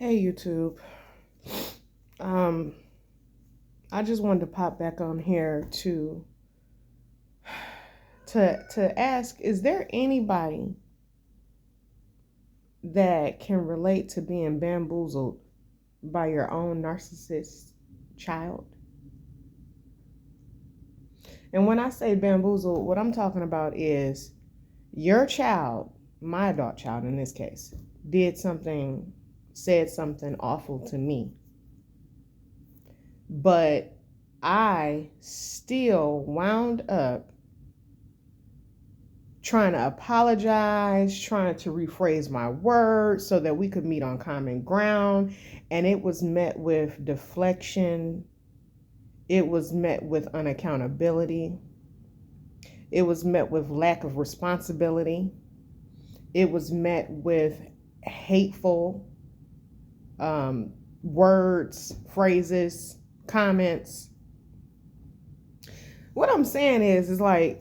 Hey YouTube. Um, I just wanted to pop back on here to ask, is there anybody that can relate to being bamboozled by your own narcissist child? And when I say bamboozled, what I'm talking about is your child, my adult child in this case, said something awful to me, but I still wound up trying to apologize, trying to rephrase my words so that we could meet on common ground. And it was met with deflection. It was met with unaccountability. It was met with lack of responsibility. It was met with hateful words, phrases, comments. What I'm saying is like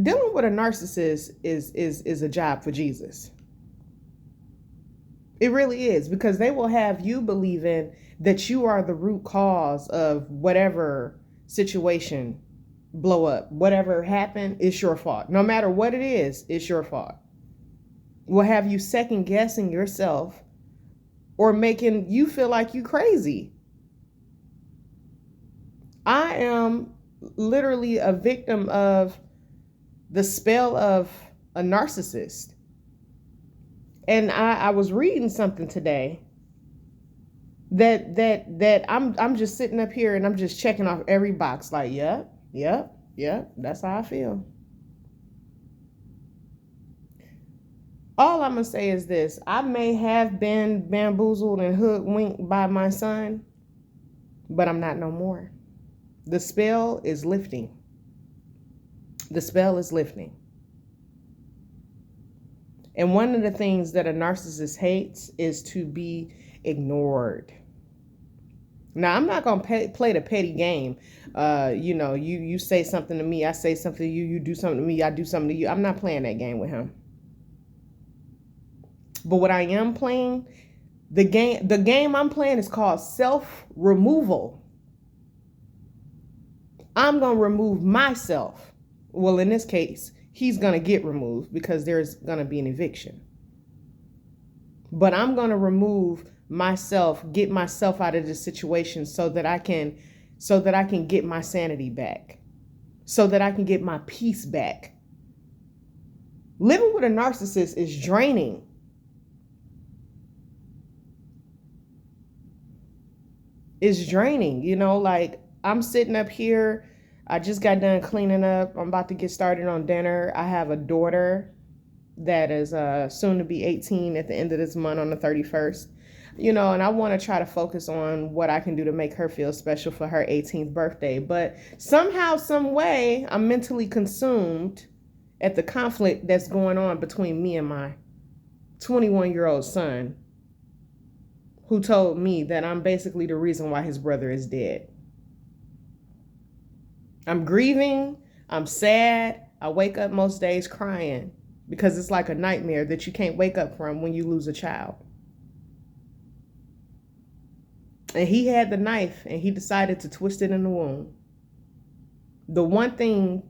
dealing with a narcissist is a job for Jesus. It really is, because they will have you believing that you are the root cause of whatever situation blow up. Whatever happened, it's your fault. No matter what it is, it's your fault. Will have you second guessing yourself or making you feel like you crazy. I am literally a victim of the spell of a narcissist. And I was reading something today that I'm just sitting up here and I'm just checking off every box like, yep, that's how I feel. All I'm gonna say is this: I may have been bamboozled and hoodwinked by my son, but I'm not no more. The spell is lifting. The spell is lifting. And one of the things that a narcissist hates is to be ignored. Now, I'm not going to play the petty game. You say something to me, I say something to you, you do something to me, I do something to you. I'm not playing that game with him. But what I am playing, the game I'm playing is called self-removal. I'm going to remove myself. Well, in this case, he's going to get removed because there's going to be an eviction. But I'm going to remove myself, get myself out of this situation so that I can get my sanity back, so that I can get my peace back. Living with a narcissist is draining. It's draining, like I'm sitting up here. I just got done cleaning up. I'm about to get started on dinner. I have a daughter that is soon to be 18 at the end of this month on the 31st. And I want to try to focus on what I can do to make her feel special for her 18th birthday. But somehow, some way, I'm mentally consumed at the conflict that's going on between me and my 21-year-old son, who told me that I'm basically the reason why his brother is dead. I'm grieving. I'm sad. I wake up most days crying because it's like a nightmare that you can't wake up from when you lose a child. And he had the knife and he decided to twist it in the wound. The one thing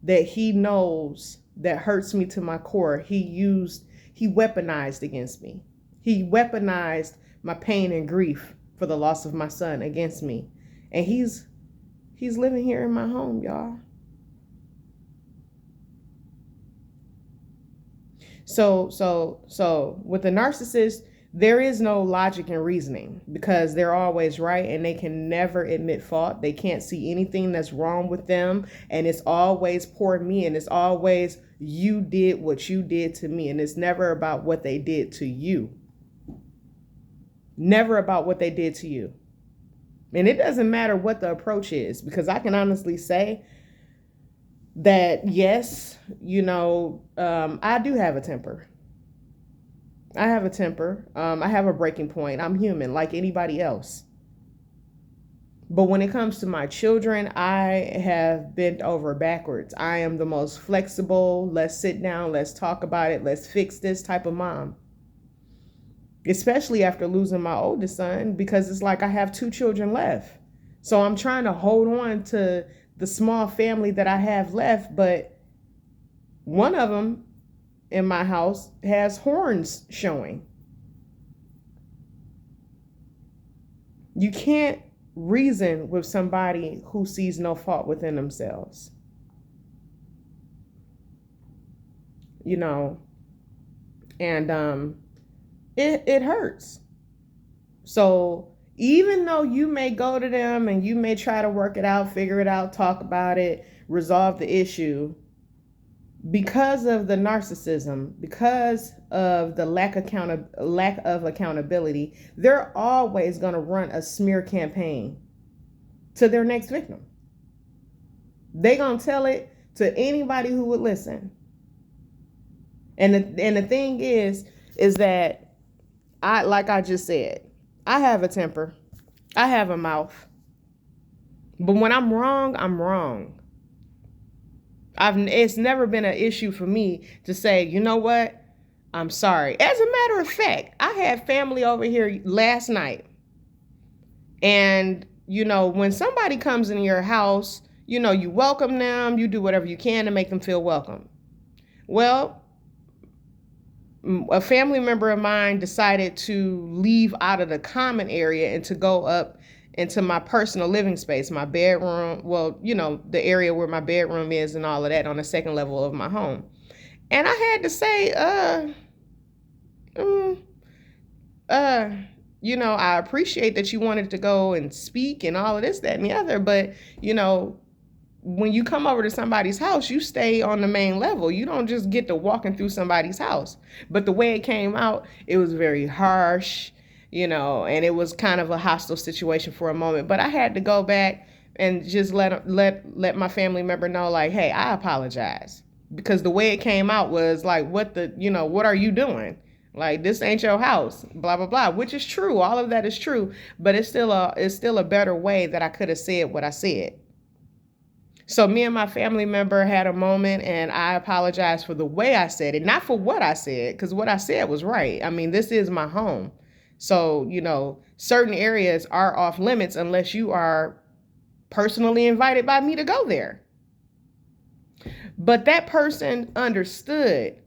that he knows that hurts me to my core, he weaponized against me. He weaponized my pain and grief for the loss of my son against me. And he's living here in my home, y'all. So with the narcissist, there is no logic and reasoning because they're always right and they can never admit fault. They can't see anything that's wrong with them. And it's always poor me. And it's always you did what you did to me. And it's never about what they did to you. Never about what they did to you. And it doesn't matter what the approach is, because I can honestly say that, yes, I do have a temper. I have a temper. I have a breaking point. I'm human like anybody else. But when it comes to my children, I have bent over backwards. I am the most flexible, let's sit down, let's talk about it, let's fix this type of mom. especially after losing my oldest son, because it's like I have two children left. So I'm trying to hold on to the small family that I have left, but one of them in my house has horns showing. You can't reason with somebody who sees no fault within themselves. You know, and it hurts. So even though you may go to them and you may try to work it out, figure it out, talk about it, resolve the issue, because of the narcissism, because of the lack of accountability, they're always going to run a smear campaign to their next victim. They're going to tell it to anybody who would listen. And the thing is that like I just said, I have a temper. I have a mouth. But when I'm wrong, I'm wrong. It's never been an issue for me to say, you know what? I'm sorry. As a matter of fact, I had family over here last night. And, you know, when somebody comes in your house, you know, you welcome them, you do whatever you can to make them feel welcome. Well, a family member of mine decided to leave out of the common area and to go up into my personal living space, my bedroom, well, you know, the area where my bedroom is and all of that on the second level of my home. And I had to say, you know, I appreciate that you wanted to go and speak and all of this, that, and the other, but, you know, when you come over to somebody's house, you stay on the main level. You don't just get to walking through somebody's house. But the way it came out, it was very harsh, you know, and it was kind of a hostile situation for a moment. But I had to go back and just let my family member know, like, hey, I apologize. Because the way it came out was like, what are you doing? Like, this ain't your house, blah, blah, blah, which is true. All of that is true. But it's still a better way that I could have said what I said. So me and my family member had a moment, and I apologized for the way I said it, not for what I said, because what I said was right. I mean, this is my home. So, you know, certain areas are off limits unless you are personally invited by me to go there. But that person understood.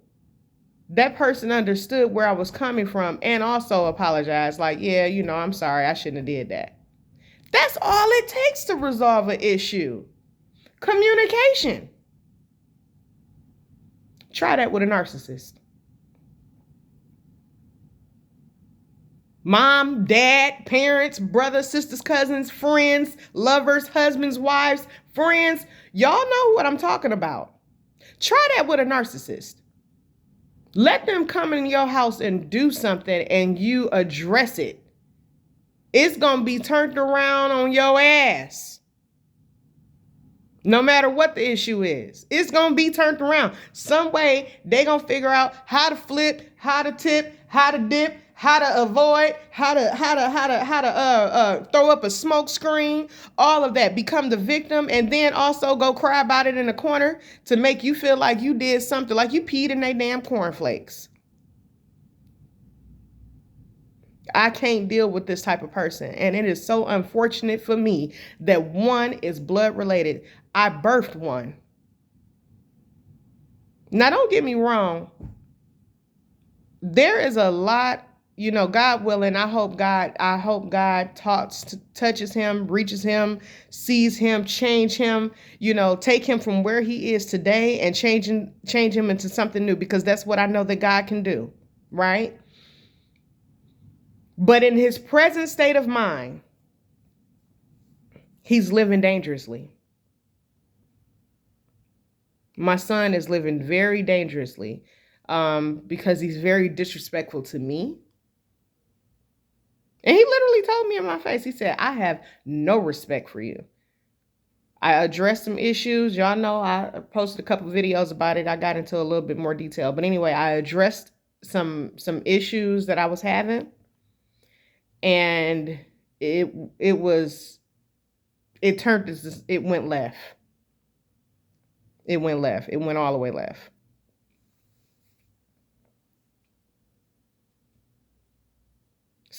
That person understood where I was coming from and also apologized. Like, yeah, you know, I'm sorry. I shouldn't have did that. That's all it takes to resolve an issue. Communication. Try that with a narcissist. Mom, dad, parents, brothers, sisters, cousins, friends, lovers, husbands, wives, friends. Y'all know what I'm talking about. Try that with a narcissist. Let them come in your house and do something and you address it. It's going to be turned around on your ass. No matter what the issue is, it's going to be turned around. Some way they going to figure out how to flip, how to tip, how to dip, how to avoid, how to throw up a smoke screen, all of that. Become the victim and then also go cry about it in the corner to make you feel like you did something, like you peed in their damn cornflakes. I can't deal with this type of person. And it is so unfortunate for me that one is blood related. I birthed one. Now, don't get me wrong. There is a lot, you know, God willing, I hope God touches him, reaches him, sees him, change him, you know, take him from where he is today and change him into something new, because that's what I know that God can do, right? But in his present state of mind, he's living dangerously. My son is living very dangerously because he's very disrespectful to me. And he literally told me in my face, he said, I have no respect for you. I addressed some issues. Y'all know I posted a couple of videos about it. I got into a little bit more detail. But anyway, I addressed some issues that I was having. And it went left. It went left. It went all the way left.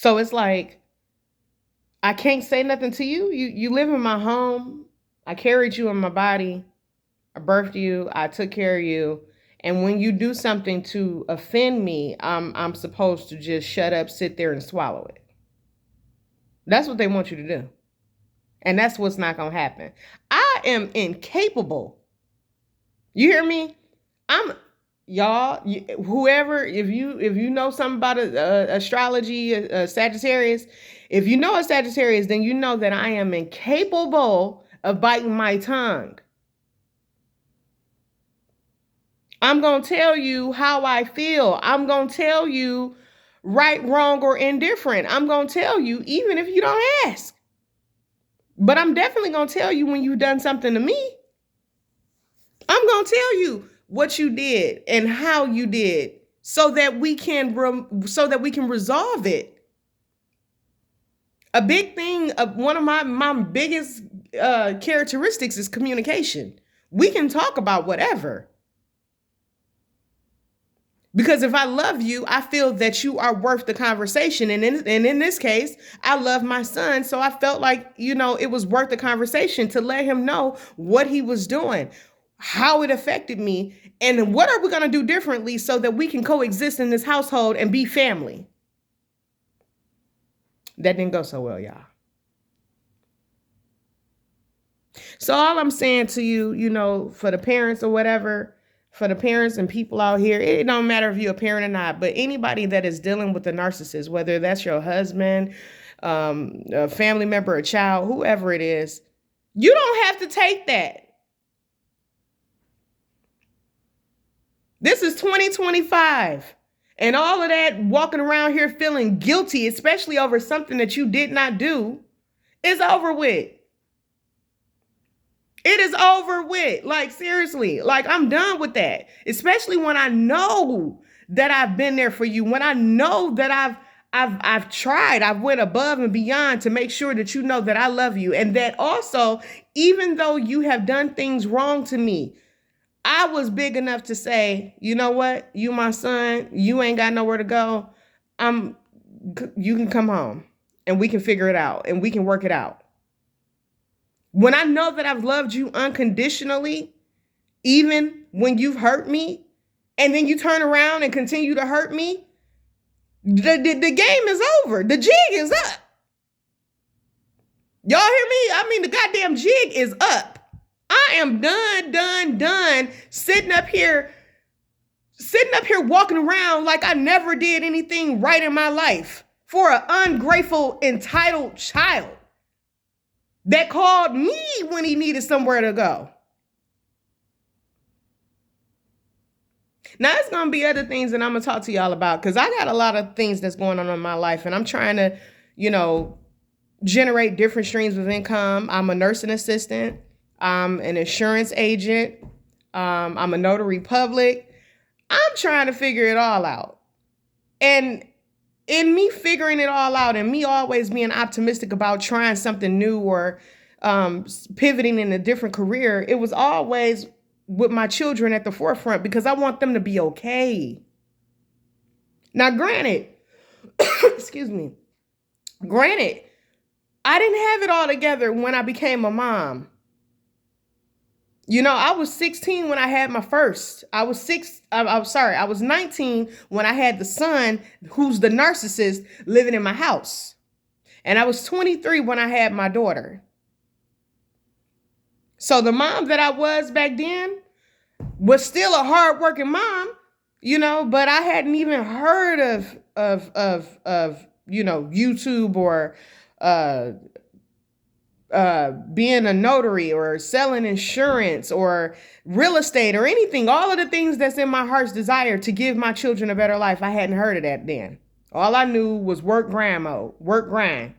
So it's like, I can't say nothing to you. You live in my home. I carried you in my body. I birthed you. I took care of you. And when you do something to offend me, I'm supposed to just shut up, sit there, and swallow it. That's what they want you to do. And that's what's not going to happen. I am incapable. You hear me? I'm y'all, whoever, if you know something about astrology, Sagittarius, if you know a Sagittarius, then you know that I am incapable of biting my tongue. I'm going to tell you how I feel. I'm going to tell you right, wrong, or indifferent. I'm going to tell you even if you don't ask. But I'm definitely going to tell you when you've done something to me. I'm going to tell you what you did and how you did so that we can resolve it. A big thing, one of my biggest characteristics is communication. We can talk about whatever. Because if I love you, I feel that you are worth the conversation. And in this case, I love my son. So I felt like, it was worth the conversation to let him know what he was doing, how it affected me, and what are we going to do differently so that we can coexist in this household and be family. That didn't go so well, y'all. So all I'm saying to you, for the parents or whatever, for the parents and people out here, it don't matter if you're a parent or not, but anybody that is dealing with a narcissist, whether that's your husband, a family member, a child, whoever it is, you don't have to take that. This is 2025. And all of that walking around here feeling guilty, especially over something that you did not do, is over with. It is over with. Like, seriously, like, I'm done with that. Especially when I know that I've been there for you. When I know that I've tried, I've went above and beyond to make sure that you know that I love you. And that also, even though you have done things wrong to me, I was big enough to say, you know what? You my son, you ain't got nowhere to go. You can come home and we can figure it out and we can work it out. When I know that I've loved you unconditionally, even when you've hurt me, and then you turn around and continue to hurt me, the game is over. The jig is up. Y'all hear me? I mean, the goddamn jig is up. I am done sitting up here walking around like I never did anything right in my life for an ungrateful, entitled child that called me when he needed somewhere to go. Now, it's going to be other things that I'm going to talk to y'all about because I got a lot of things that's going on in my life and I'm trying to, generate different streams of income. I'm a nursing assistant. I'm an insurance agent. I'm a notary public. I'm trying to figure it all out. And in me figuring it all out and me always being optimistic about trying something new or pivoting in a different career, it was always with my children at the forefront because I want them to be okay. Now, granted, granted, I didn't have it all together when I became a mom. I was 16 when I had my first. I was 19 when I had the son who's the narcissist living in my house. And I was 23 when I had my daughter. So the mom that I was back then was still a hardworking mom, but I hadn't even heard of YouTube or being a notary or selling insurance or real estate or anything, all of the things that's in my heart's desire to give my children a better life. I hadn't heard of that then. All I knew was work grind.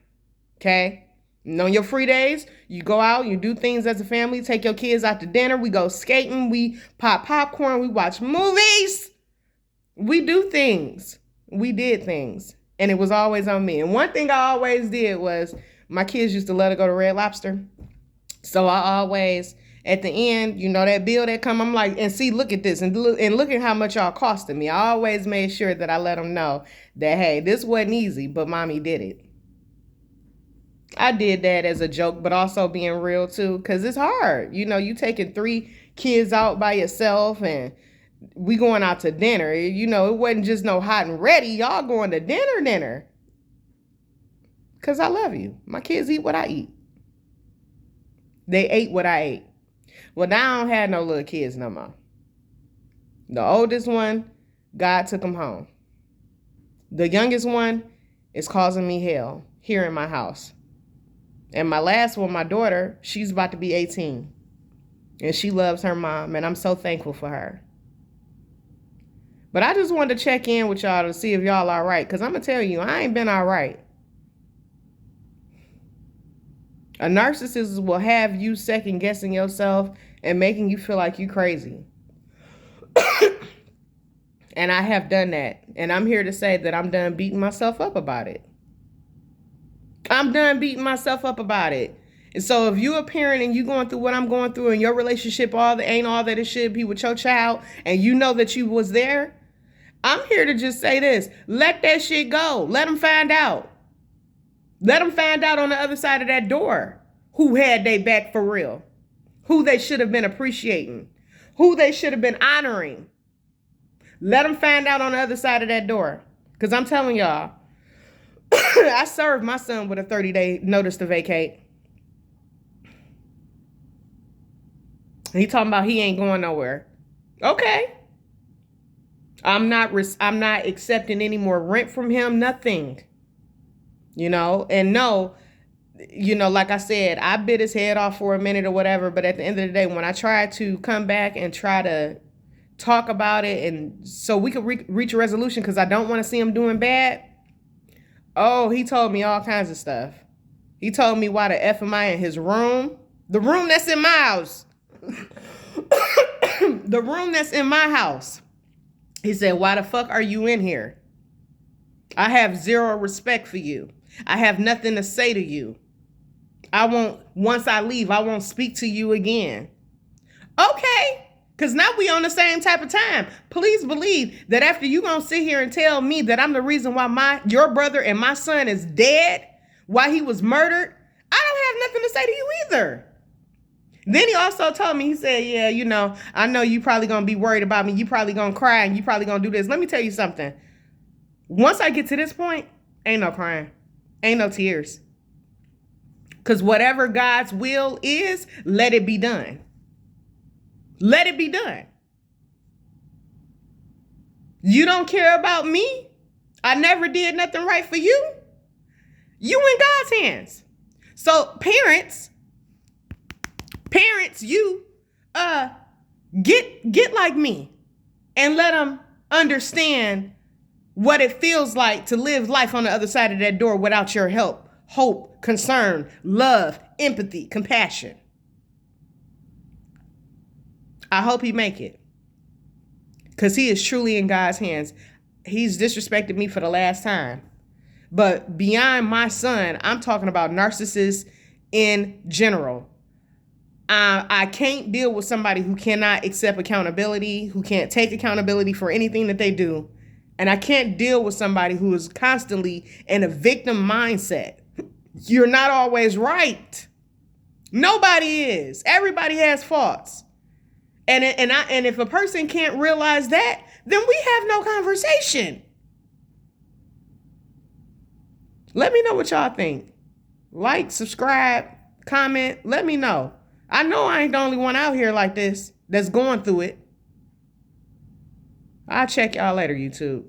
Okay. And on your free days, you go out, you do things as a family, take your kids out to dinner. We go skating. We pop popcorn. We watch movies. We do things. We did things. And it was always on me. And one thing I always did was my kids used to let her go to Red Lobster. So I always At the end, you know, that bill that come, I'm like, and see, look at this, and look at how much y'all costing me. I always made sure that I let them know that, hey, this wasn't easy, but mommy did it. I did that as a joke, but also being real too, because it's hard. You know, you taking 3 kids out by yourself, and we going out to dinner. You know, it wasn't just no hot and ready. Y'all going to dinner. Because I love you. My kids eat what I eat. They ate what I ate. Well, now I don't have no little kids no more. The oldest one, God took him home. The youngest one is causing me hell here in my house. And my last one, my daughter, she's about to be 18. And she loves her mom, and I'm so thankful for her. But I just wanted to check in with y'all to see if y'all all right, because I'm going to tell you, I ain't been all right. A narcissist will have you second guessing yourself and making you feel like you crazy. And I have done that. And I'm here to say that I'm done beating myself up about it. I'm done beating myself up about it. And so if you're a parent and you're going through what I'm going through, and your relationship ain't all that it should be with your child, and you know that you was there, I'm here to just say this. Let that shit go. Let them find out. Let them find out on the other side of that door who had their back for real, who they should have been appreciating, who they should have been honoring. Let them find out on the other side of that door. Because I'm telling y'all, I served my son with a 30-day notice to vacate. He talking about he ain't going nowhere. Okay. I'm not accepting any more rent from him, nothing. You know, and no, you know, like I said, I bit his head off for a minute or whatever, but at the end of the day, when I tried to come back and try to talk about it, and so we could reach a resolution, because I don't want to see him doing bad. Oh, he told me all kinds of stuff. He told me why the F am I in his room? The room that's in my house. The room that's in my house. He said, why the fuck are you in here? I have zero respect for you. I have nothing to say to you. Once I leave, I won't speak to you again. Okay. Because now we on the same type of time. Please believe that after you gonna sit here and tell me that I'm the reason why your brother and my son is dead, why he was murdered, I don't have nothing to say to you either. Then he also told me, he said, yeah, you know, I know you probably gonna be worried about me. You probably gonna cry, and you probably gonna do this. Let me tell you something. Once I get to this point, ain't no crying. Ain't no tears. Because whatever God's will is, let it be done. Let it be done. You don't care about me? I never did nothing right for you? You in God's hands. So parents, you get like me and let them understand what it feels like to live life on the other side of that door without your help, hope, concern, love, empathy, compassion. I hope he make it, because he is truly in God's hands. He's disrespected me for the last time. But beyond my son, I'm talking about narcissists in general. I can't deal with somebody who cannot accept accountability, who can't take accountability for anything that they do. And I can't deal with somebody who is constantly in a victim mindset. You're not always right. Nobody is. Everybody has faults. And if a person can't realize that, then we have no conversation. Let me know what y'all think. Like, subscribe, comment, let me know. I know I ain't the only one out here like this that's going through it. I'll check y'all later, YouTube.